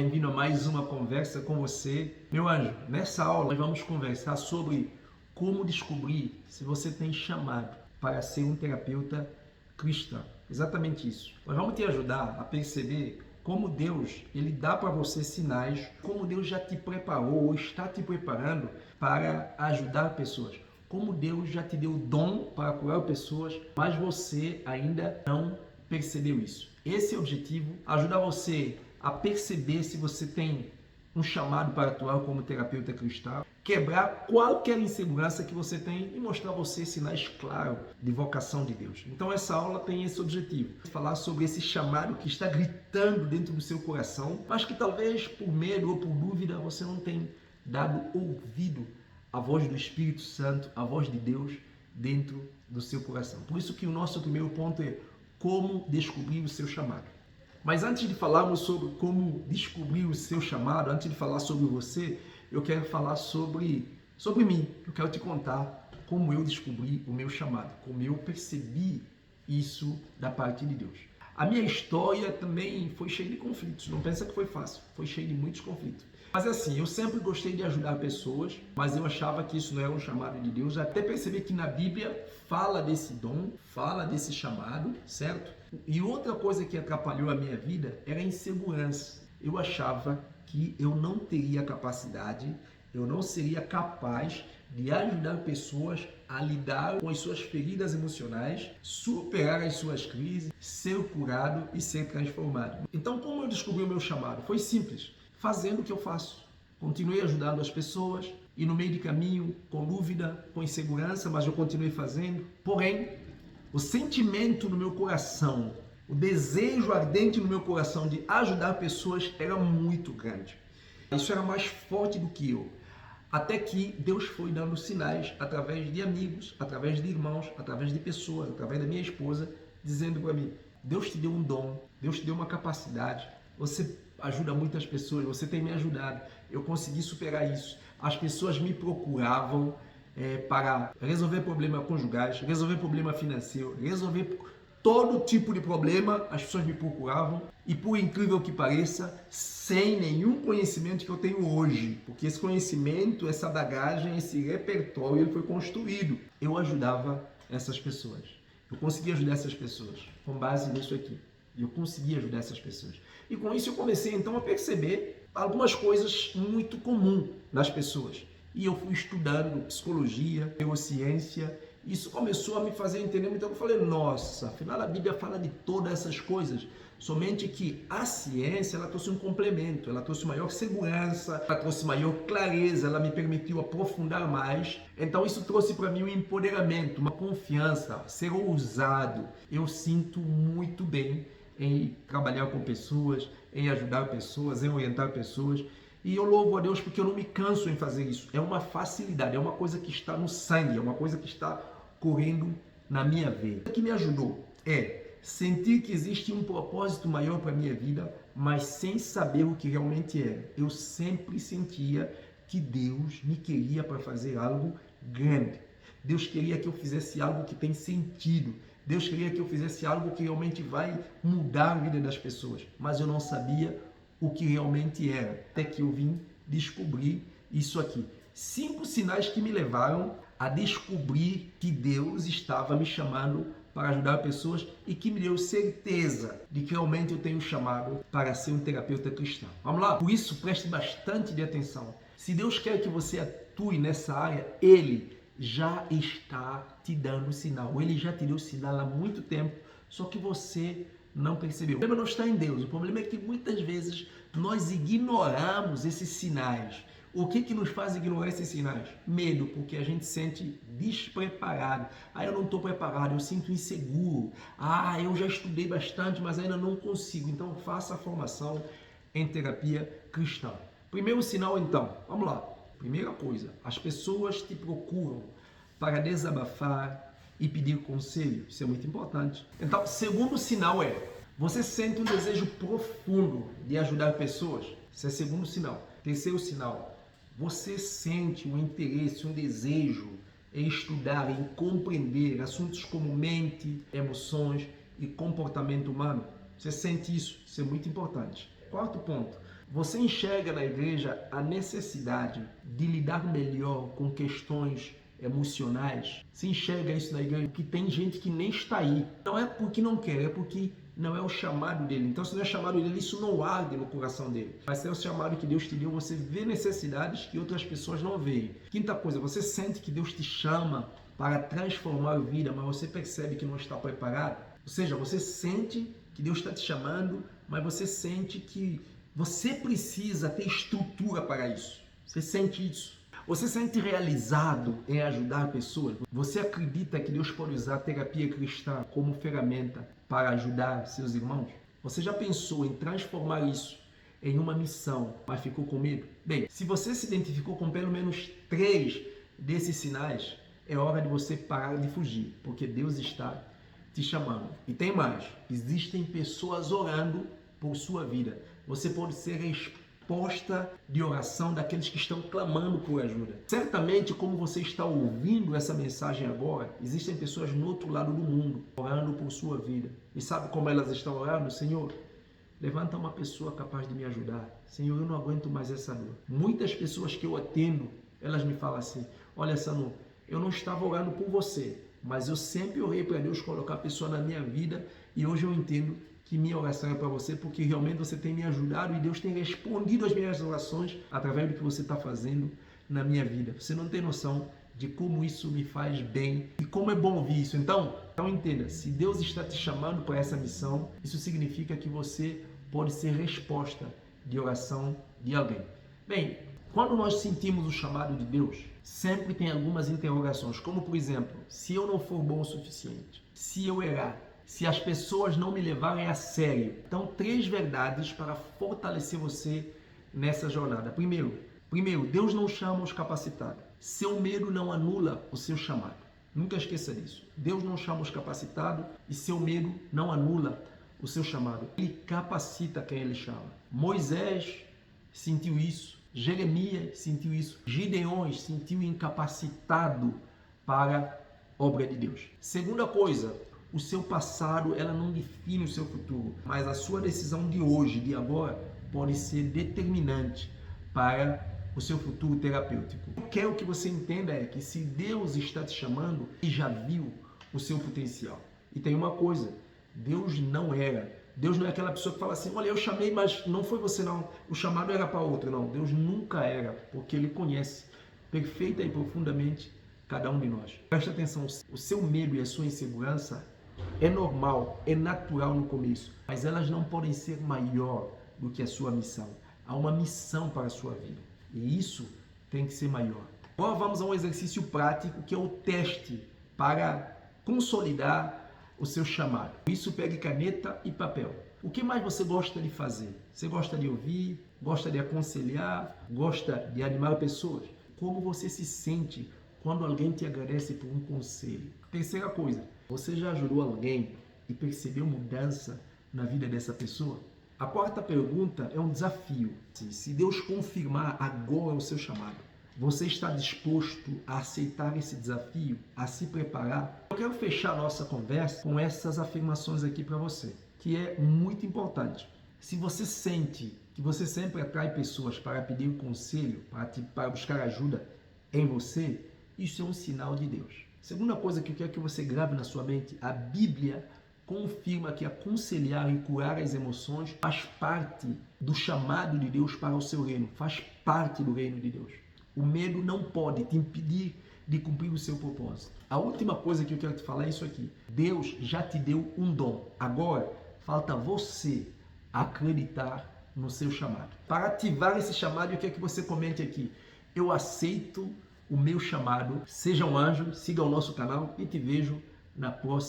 Bem-vindo a mais uma conversa com você. Meu anjo, nessa aula nós vamos conversar sobre como descobrir se você tem chamado para ser um terapeuta cristão. Exatamente isso. Nós vamos te ajudar a perceber como Deus ele dá para você sinais, como Deus já te preparou ou está te preparando para ajudar pessoas. Como Deus já te deu dom para curar pessoas, mas você ainda não percebeu isso. Esse é o objetivo, ajudar você a perceber se você tem um chamado para atuar como terapeuta cristão, quebrar qualquer insegurança que você tem e mostrar a você sinais claros de vocação de Deus. Então essa aula tem esse objetivo, falar sobre esse chamado que está gritando dentro do seu coração, mas que talvez por medo ou por dúvida você não tenha dado ouvido à voz do Espírito Santo, à voz de Deus dentro do seu coração. Por isso que o nosso primeiro ponto é como descobrir o seu chamado. Mas antes de falarmos sobre como descobrir o seu chamado, antes de falar sobre você, eu quero falar sobre mim. Eu quero te contar como eu descobri o meu chamado, como eu percebi isso da parte de Deus. A minha história também foi cheia de conflitos, não pensa que foi fácil, foi cheia de muitos conflitos. Mas assim, eu sempre gostei de ajudar pessoas, mas eu achava que isso não era um chamado de Deus, até perceber que na Bíblia fala desse dom, fala desse chamado, certo? E outra coisa que atrapalhou a minha vida era a insegurança. Eu achava que eu não teria capacidade, eu não seria capaz de ajudar pessoas a lidar com as suas feridas emocionais, superar as suas crises, ser curado e ser transformado. Então, como eu descobri o meu chamado? Foi simples, fazendo o que eu faço. Continuei ajudando as pessoas e no meio de caminho, com dúvida, com insegurança, mas eu continuei fazendo. Porém, o sentimento no meu coração, o desejo ardente no meu coração de ajudar pessoas era muito grande. Isso era mais forte do que eu. Até que Deus foi dando sinais através de amigos, através de irmãos, através de pessoas, através da minha esposa, dizendo para mim, Deus te deu um dom, Deus te deu uma capacidade, você ajuda muitas pessoas, você tem me ajudado, eu consegui superar isso. As pessoas me procuravam para resolver problemas conjugais, resolver problema financeiro, resolver todo tipo de problema, as pessoas me procuravam e, por incrível que pareça, sem nenhum conhecimento que eu tenho hoje, porque esse conhecimento, essa bagagem, esse repertório, ele foi construído. Eu ajudava essas pessoas. Eu conseguia ajudar essas pessoas com base nisso aqui. Eu conseguia ajudar essas pessoas. E com isso eu comecei então a perceber algumas coisas muito comuns nas pessoas. E eu fui estudando psicologia, neurociência. Isso começou a me fazer entender, então eu falei, nossa, afinal a Bíblia fala de todas essas coisas, somente que a ciência, ela trouxe um complemento, ela trouxe maior segurança, ela trouxe maior clareza, ela me permitiu aprofundar mais, então isso trouxe para mim um empoderamento, uma confiança, ser ousado. Eu sinto muito bem em trabalhar com pessoas, em ajudar pessoas, em orientar pessoas. E eu louvo a Deus porque eu não me canso em fazer isso. É uma facilidade, é uma coisa que está no sangue, é uma coisa que está correndo na minha veia. O que me ajudou é sentir que existe um propósito maior para a minha vida, mas sem saber o que realmente era. Eu sempre sentia que Deus me queria para fazer algo grande. Deus queria que eu fizesse algo que tem sentido. Deus queria que eu fizesse algo que realmente vai mudar a vida das pessoas. Mas eu não sabia o que realmente era, até que eu vim descobrir isso aqui. 5 sinais que me levaram a descobrir que Deus estava me chamando para ajudar pessoas e que me deu certeza de que realmente eu tenho chamado para ser um terapeuta cristão. Vamos lá? Por isso, preste bastante de atenção. Se Deus quer que você atue nessa área, Ele já está te dando sinal. Ele já te deu sinal há muito tempo, só que você não percebeu. O problema não está em Deus, o problema é que muitas vezes nós ignoramos esses sinais. O que nos faz ignorar esses sinais? Medo, porque a gente se sente despreparado. Eu não estou preparado, eu sinto inseguro. Eu já estudei bastante, mas ainda não consigo. Então faça a formação em terapia cristã. Primeiro sinal então, vamos lá. Primeira coisa, as pessoas te procuram para desabafar e pedir conselho. Isso é muito importante. Então, segundo sinal você sente um desejo profundo de ajudar pessoas. Esse é o segundo sinal. Terceiro sinal, você sente um interesse, um desejo em estudar, em compreender assuntos como mente, emoções e comportamento humano. Você sente isso. Isso é muito importante. Quarto ponto, Você enxerga na igreja a necessidade de lidar melhor com questões emocionais? Se enxerga isso na igreja? Porque tem gente que nem está aí. Não é porque não quer, é porque não é o chamado dele. Então, se não é o chamado dele, isso não arde no coração dele. Mas se é o chamado que Deus te deu, você vê necessidades que outras pessoas não veem. Quinta coisa, você sente que Deus te chama para transformar a vida, mas você percebe que não está preparado? Ou seja, você sente que Deus está te chamando, mas você sente que você precisa ter estrutura para isso. Você sente isso? Você se sente realizado em ajudar pessoas? Você acredita que Deus pode usar a terapia cristã como ferramenta para ajudar seus irmãos? Você já pensou em transformar isso em uma missão, mas ficou com medo? Bem, se você se identificou com pelo menos 3 desses sinais, é hora de você parar de fugir, porque Deus está te chamando. E tem mais, existem pessoas orando por sua vida. Você pode ser resposta de oração daqueles que estão clamando por ajuda. Certamente, como você está ouvindo essa mensagem agora, existem pessoas no outro lado do mundo orando por sua vida. E sabe como elas estão orando? Senhor, levanta uma pessoa capaz de me ajudar. Senhor, eu não aguento mais essa dor. Muitas pessoas que eu atendo, elas me falam assim, olha, Sanu, eu não estava orando por você, mas eu sempre orei para Deus colocar a pessoa na minha vida e hoje eu entendo que minha oração é para você, porque realmente você tem me ajudado e Deus tem respondido às minhas orações através do que você está fazendo na minha vida. Você não tem noção de como isso me faz bem e como é bom ouvir isso. Então entenda, se Deus está te chamando para essa missão, isso significa que você pode ser resposta de oração de alguém. Bem, quando nós sentimos o chamado de Deus, sempre tem algumas interrogações, como por exemplo, se eu não for bom o suficiente, se eu errar, se as pessoas não me levarem a sério. Então, 3 verdades para fortalecer você nessa jornada. Primeiro, Deus não chama os capacitados. Seu medo não anula o seu chamado. Nunca esqueça disso. Deus não chama os capacitados e seu medo não anula o seu chamado. Ele capacita quem ele chama. Moisés sentiu isso. Jeremias sentiu isso. Gideon sentiu incapacitado para a obra de Deus. Segunda coisa, o seu passado ela não define o seu futuro, mas a sua decisão de hoje, de agora, pode ser determinante para o seu futuro terapêutico. Eu quero que você entenda que se Deus está te chamando, Ele já viu o seu potencial. E tem uma coisa, Deus não é aquela pessoa que fala assim, olha, eu chamei, mas não foi você não, o chamado era para outro. Não, Deus nunca era, porque Ele conhece perfeita e profundamente cada um de nós. Preste atenção, o seu medo e a sua insegurança é normal, é natural no começo, mas elas não podem ser maior do que a sua missão. Há uma missão para a sua vida e isso tem que ser maior. Agora vamos a um exercício prático que é o teste para consolidar o seu chamado. Isso, pegue caneta e papel. O que mais você gosta de fazer? Você gosta de ouvir? Gosta de aconselhar? Gosta de animar pessoas? Como você se sente quando alguém te agradece por um conselho? Terceira coisa, você já ajudou alguém e percebeu mudança na vida dessa pessoa? A quarta pergunta é um desafio. Se Deus confirmar agora o seu chamado, você está disposto a aceitar esse desafio, a se preparar? Eu quero fechar a nossa conversa com essas afirmações aqui para você, que é muito importante. Se você sente que você sempre atrai pessoas para pedir um conselho, para buscar ajuda em você, isso é um sinal de Deus. Segunda coisa que eu quero que você grave na sua mente, a Bíblia confirma que aconselhar e curar as emoções faz parte do chamado de Deus para o seu reino, faz parte do reino de Deus. O medo não pode te impedir de cumprir o seu propósito. A última coisa que eu quero te falar é isso aqui. Deus já te deu um dom. Agora, falta você acreditar no seu chamado. Para ativar esse chamado, eu quero que você comente aqui. Eu aceito o meu chamado. Seja um anjo, siga o nosso canal e te vejo na próxima.